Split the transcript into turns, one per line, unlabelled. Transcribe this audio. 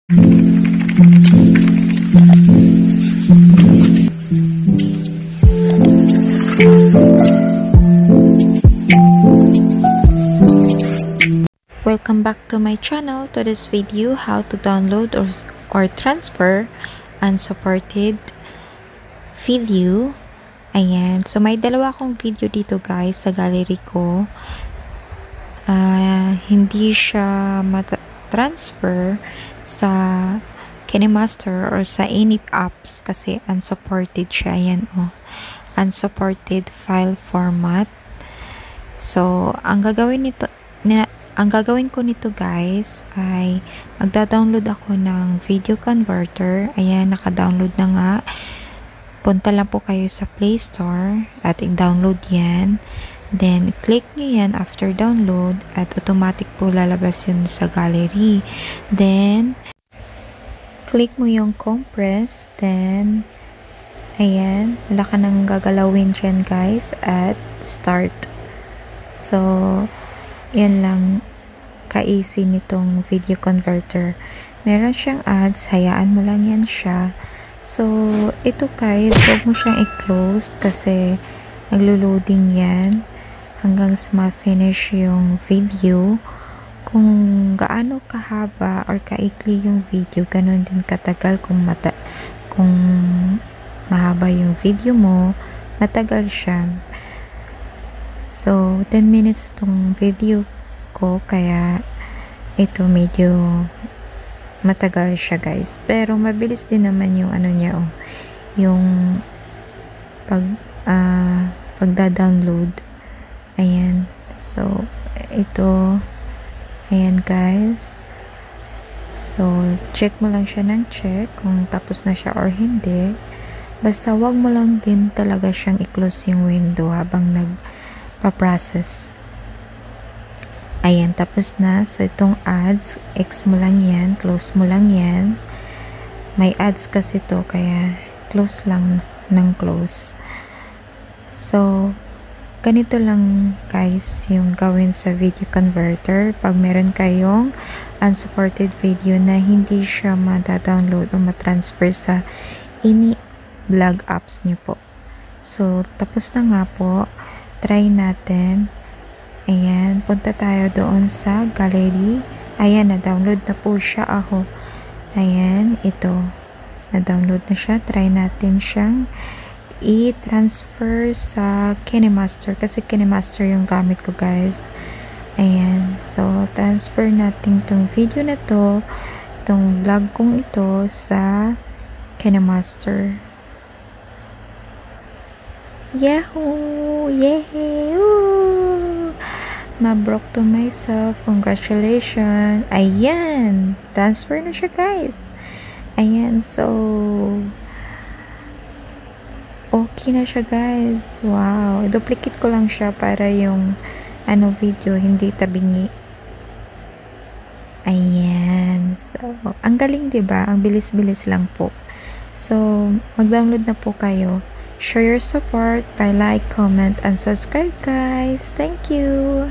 Welcome back to my channel. To this video, how to download or transfer unsupported video. Ayan. So, may dalawa akong video dito guys sa gallery ko. Hindi siya transfer sa KineMaster or sa any apps kasi unsupported siya. Ayan oh. Unsupported file format. So, ang gagawin ko nito guys ay magda-download ako ng video converter. Ayan, naka-download na nga. Punta lang po kayo sa Play Store at i-download yan. Then, click nyo yan after download at automatic po lalabas yun sa gallery. Then, click mo yung compress. Then, ayan, wala ka nang gagalawin dyan guys at start. So, yan lang ka-easy nitong video converter. Meron siyang ads, hayaan mo lang yan siya. So, ito guys, huwag mo siyang i-close kasi naglo-loading yan hanggang sa ma-finish yung video. Kung gaano kahaba or kaikli yung video, ganun din katagal. Kung mahaba yung video mo, matagal siya. So, 10 minutes tong video ko, kaya ito medyo matagal siya guys. Pero mabilis din naman yung ano niya oh, yung pagda-download. Ayan. So, ito, ayan guys. So, check mo lang siya ng check kung tapos na siya or hindi. Basta wag mo lang din talaga siyang i-close yung window habang nagpa-process. Ayan, tapos na. So, itong ads, X mo lang yan, close mo lang yan. May ads kasi to, kaya close lang ng close. So, ganito lang guys yung gawin sa video converter. Pag meron kayong unsupported video na hindi siya mada-download o matransfer sa any vlog apps nyo po. So, tapos na nga po. Try natin. Ayan, punta tayo doon sa gallery. Ayan, na-download na po siya ako. Ayan, ito. Na-download na siya. Try natin siyang i-transfer sa KineMaster kasi KineMaster yung gamit ko guys. Ayan, so transfer natin tong video na to, itong vlog kong ito sa KineMaster. Yahoo! Yay! Mabrok to myself. Congratulations. Ayan. Transfer na siya guys. Ayan. So, okay na siya guys. Wow. Duplicate ko lang siya para yung video hindi tabingi. Ayan. So, ang galing diba? Ang bilis-bilis lang po. So, mag-download na po kayo. Show your support by like, comment, and subscribe guys. Thank you.